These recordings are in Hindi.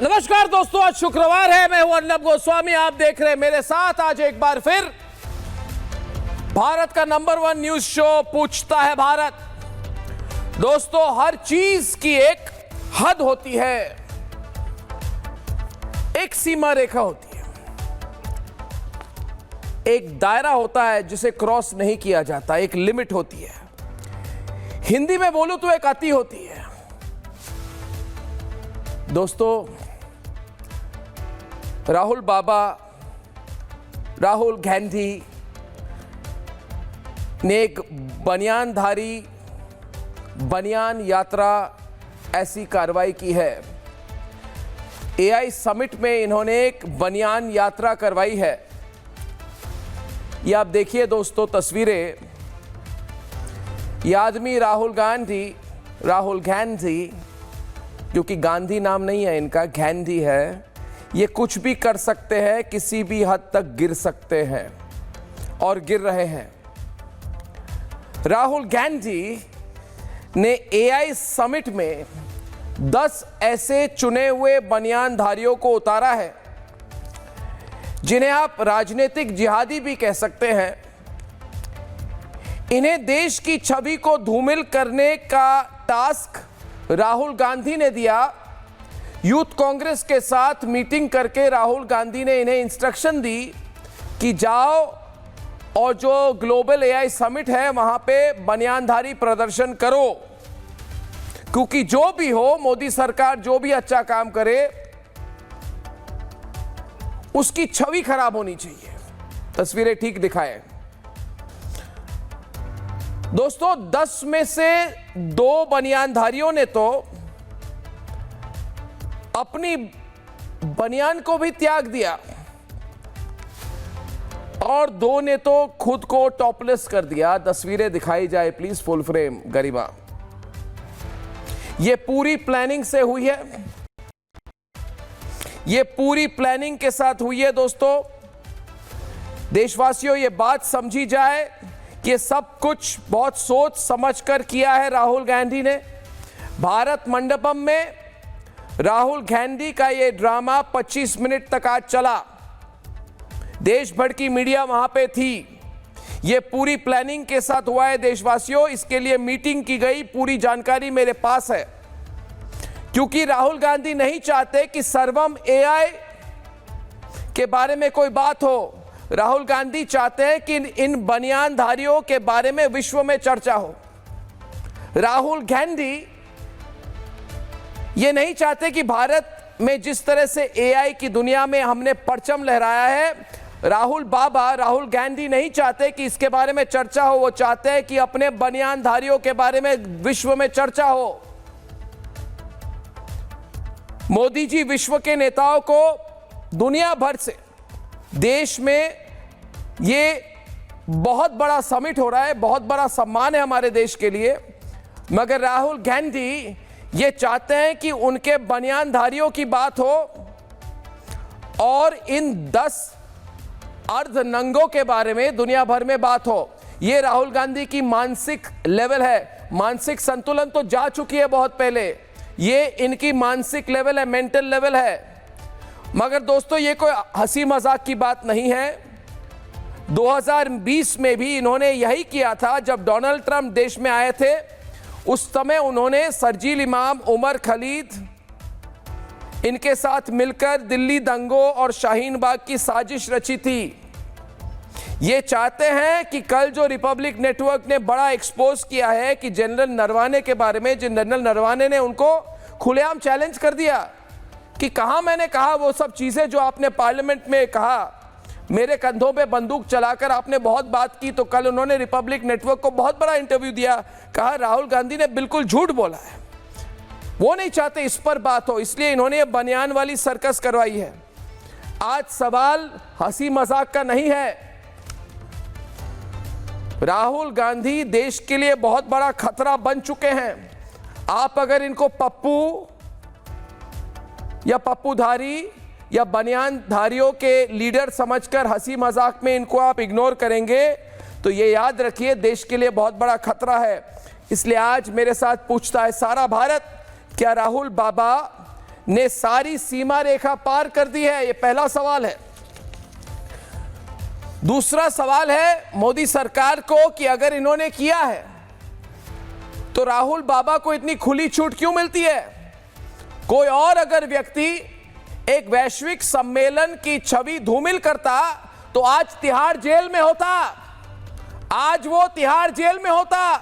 नमस्कार दोस्तों, आज शुक्रवार है। मैं हूं अर्नब गोस्वामी। आप देख रहे हैं मेरे साथ आज एक बार फिर भारत का नंबर 1 न्यूज शो पूछता है भारत। दोस्तों, हर चीज की एक हद होती है, एक सीमा रेखा होती है, एक दायरा होता है जिसे क्रॉस नहीं किया जाता, एक लिमिट होती है। हिंदी में बोलूं तो एक अति होती है। दोस्तों, राहुल बाबा, राहुल गांधी ने एक बनियानधारी बनियान यात्रा ऐसी कार्रवाई की है। एआई समिट में इन्होंने एक बनियान यात्रा करवाई है। ये आप देखिए दोस्तों तस्वीरें। ये आदमी राहुल गांधी, क्योंकि गांधी नाम नहीं है इनका, गांधी है। ये कुछ भी कर सकते हैं, किसी भी हद तक गिर सकते हैं और गिर रहे हैं। राहुल गांधी ने एआई समिट में 10 ऐसे चुने हुए बनियानधारियों को उतारा है जिन्हें आप राजनीतिक जिहादी भी कह सकते हैं। इन्हें देश की छवि को धूमिल करने का टास्क राहुल गांधी ने दिया। यूथ कांग्रेस के साथ मीटिंग करके राहुल गांधी ने इन्हें इंस्ट्रक्शन दी कि जाओ और जो ग्लोबल एआई समिट है वहां पे बनियानधारी प्रदर्शन करो, क्योंकि जो भी हो, मोदी सरकार जो भी अच्छा काम करे उसकी छवि खराब होनी चाहिए। तस्वीरें ठीक दिखाएं दोस्तों। 10 में से 2 बनियानधारियों ने तो अपनी बनियान को भी त्याग दिया और 2 ने तो खुद को टॉपलेस कर दिया। तस्वीरें दिखाई जाए प्लीज, फुल फ्रेम गरिमा। ये पूरी प्लानिंग से हुई है, ये पूरी प्लानिंग के साथ हुई है दोस्तों। देशवासियों, ये बात समझी जाए कि ये सब कुछ बहुत सोच समझकर किया है राहुल गांधी ने। भारत मंडपम में राहुल गांधी का ये ड्रामा 25 मिनट तक आज चला। देश भर की मीडिया वहां पे थी। ये पूरी प्लानिंग के साथ हुआ है देशवासियों। इसके लिए मीटिंग की गई, पूरी जानकारी मेरे पास है, क्योंकि राहुल गांधी नहीं चाहते कि सर्वम एआई के बारे में कोई बात हो। राहुल गांधी चाहते हैं कि इन बनियानधारियों के बारे में विश्व में चर्चा हो। राहुल गांधी ये नहीं चाहते कि भारत में जिस तरह से एआई की दुनिया में हमने परचम लहराया है, राहुल गांधी नहीं चाहते कि इसके बारे में चर्चा हो। वो चाहते हैं कि अपने बनियानधारियों के बारे में विश्व में चर्चा हो। मोदी जी विश्व के नेताओं को दुनिया भर से, देश में ये बहुत बड़ा समिट हो रहा है, बहुत बड़ा सम्मान है हमारे देश के लिए, मगर राहुल गांधी ये चाहते हैं कि उनके बनियानधारियों की बात हो और इन 10 अर्धनंगों के बारे में दुनिया भर में बात हो। ये राहुल गांधी की मानसिक लेवल है। मानसिक संतुलन तो जा चुकी है बहुत पहले। ये इनकी मानसिक लेवल है, मेंटल लेवल है। मगर दोस्तों, ये कोई हंसी मजाक की बात नहीं है। 2020 में भी इन्होंने यही किया था। जब डोनाल्ड ट्रंप देश में आए थे, उस समय उन्होंने शरजील इमाम, उमर खलीद, इनके साथ मिलकर दिल्ली दंगों और शाहीन बाग की साजिश रची थी। ये चाहते हैं कि कल जो रिपब्लिक नेटवर्क ने बड़ा एक्सपोज किया है कि जनरल नरवाने के बारे में, जनरल नरवाने ने उनको खुलेआम चैलेंज कर दिया कि कहां मैंने कहा वो सब चीजें जो आपने पार्लियामेंट में कहा, मेरे कंधों पे बंदूक चलाकर आपने बहुत बात की। तो कल उन्होंने रिपब्लिक नेटवर्क को बहुत बड़ा इंटरव्यू दिया, कहा राहुल गांधी ने बिल्कुल झूठ बोला है। वो नहीं चाहते इस पर बात हो, इसलिए इन्होंने ये बनियान वाली सर्कस करवाई है। आज सवाल हंसी मजाक का नहीं है। राहुल गांधी देश के लिए बहुत बड़ा खतरा बन चुके हैं। आप अगर इनको पप्पू या पप्पूधारी या बनियानधारियों के लीडर समझकर हंसी मजाक में इनको आप इग्नोर करेंगे तो ये याद रखिए देश के लिए बहुत बड़ा खतरा है। इसलिए आज मेरे साथ पूछता है सारा भारत, क्या राहुल बाबा ने सारी सीमा रेखा पार कर दी है? ये पहला सवाल है। दूसरा सवाल है मोदी सरकार को कि अगर इन्होंने किया है तो राहुल बाबा को इतनी खुली छूट क्यों मिलती है? कोई और अगर व्यक्ति एक वैश्विक सम्मेलन की छवि धूमिल करता तो आज तिहाड़ जेल में होता, आज वो तिहाड़ जेल में होता।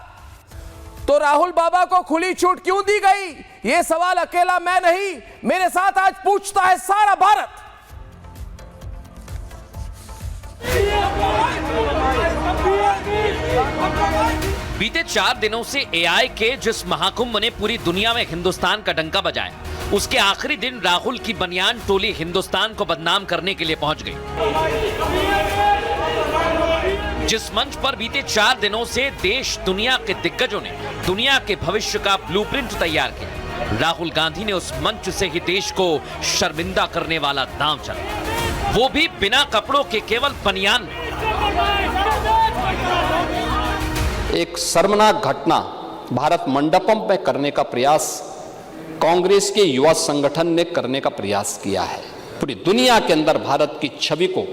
तो राहुल बाबा को खुली छूट क्यों दी गई? ये सवाल अकेला मैं नहीं, मेरे साथ आज पूछता है सारा भारत। बीते 4 दिनों से एआई के जिस महाकुंभ ने पूरी दुनिया में हिंदुस्तान का डंका बजाया, उसके आखिरी दिन राहुल की बनियान टोली हिंदुस्तान को बदनाम करने के लिए पहुंच गई। जिस मंच पर बीते 4 दिनों से देश दुनिया के दिग्गजों ने दुनिया के भविष्य का ब्लूप्रिंट तैयार किया, राहुल गांधी ने उस मंच से ही देश को शर्मिंदा करने वाला दांव चला, वो भी बिना कपड़ों के, केवल बनियान में। एक शर्मनाक घटना भारत मंडपम में करने का प्रयास कांग्रेस के युवा संगठन ने करने का प्रयास किया है। पूरी दुनिया के अंदर भारत की छवि को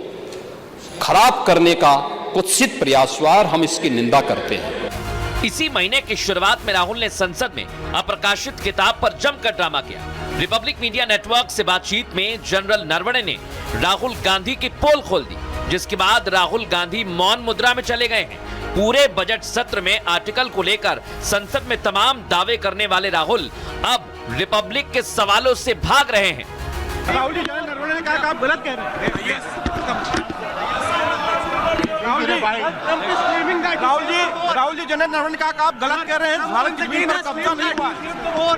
खराब करने का कुत्सित प्रयास हुआ और हम इसकी निंदा करते हैं। इसी महीने की शुरुआत में राहुल ने संसद में अप्रकाशित किताब पर जमकर ड्रामा किया। रिपब्लिक मीडिया नेटवर्क से बातचीत में जनरल नरवणे ने राहुल गांधी की पोल खोल दी, जिसके बाद राहुल गांधी मौन मुद्रा में चले गए हैं। पूरे बजट सत्र में आर्टिकल को लेकर संसद में तमाम दावे करने वाले राहुल अब रिपब्लिक के सवालों से भाग रहे हैं। राहुल जी, जनरल नरवणे ने कहा कि आप गलत कह रहे हैं। राहुल जी, जनरल नरवणे ने कहा कि आप गलत कह रहे हैं, भारत की जमीन पर कब्जा नहीं हुआ।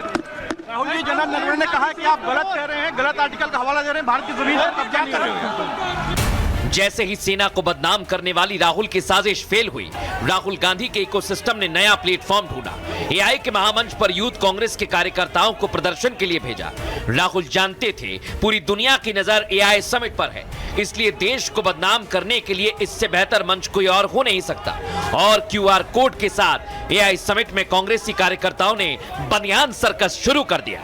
राहुल जी, जनरल नरवणे ने कहा कि आप गलत कह रहे हैं, गलत आर्टिकल का हवाला दे रहे हैं, भारत की जमीन पर कब्जा नहीं हुआ। जैसे ही सेना को बदनाम करने वाली राहुल की साजिश फेल हुई, राहुल गांधी के इकोसिस्टम ने नया प्लेटफॉर्म ढूंढा। एआई के महामंच पर यूथ कांग्रेस के कार्यकर्ताओं को प्रदर्शन के लिए भेजा। राहुल जानते थे पूरी दुनिया की नजर एआई समिट पर है, इसलिए देश को बदनाम करने के लिए इससे बेहतर मंच कोई और हो नहीं सकता। और क्यूआर कोड के साथ एआई समिट में कांग्रेसी कार्यकर्ताओं ने बनियान सर्कस शुरू कर दिया।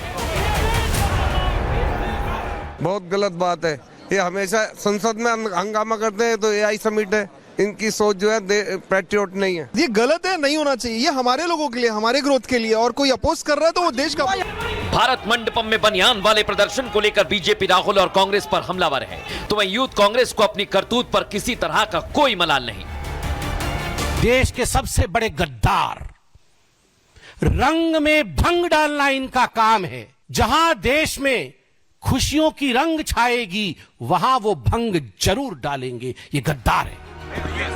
बहुत गलत बात है, ये हमेशा संसद में हंगामा करते हैं तो एआई समिट है। इनकी सोच जो है पैट्रियट नहीं है, ये गलत है, नहीं होना चाहिए। ये हमारे लोगों के लिए, हमारे ग्रोथ के लिए, और कोई अपोज कर रहा है तो वो देश का। भारत मंडपम में बनियान वाले प्रदर्शन को लेकर बीजेपी राहुल और कांग्रेस पर हमलावर है, तो वहीं यूथ कांग्रेस को अपनी करतूत पर किसी तरह का कोई मलाल नहीं। देश के सबसे बड़े गद्दार, रंग में भंग डालना इनका काम है। जहां देश में खुशियों की रंग छाएगी, वहां वो भंग जरूर डालेंगे। ये गद्दार है।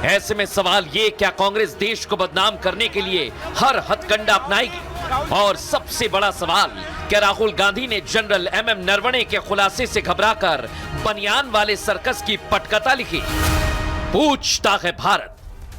ऐसे में सवाल ये, क्या कांग्रेस देश को बदनाम करने के लिए हर हथकंडा अपनाएगी? और सबसे बड़ा सवाल, क्या राहुल गांधी ने जनरल एमएम नरवणे के खुलासे से घबराकर बनियान वाले सर्कस की पटकथा लिखी? पूछता है भारत।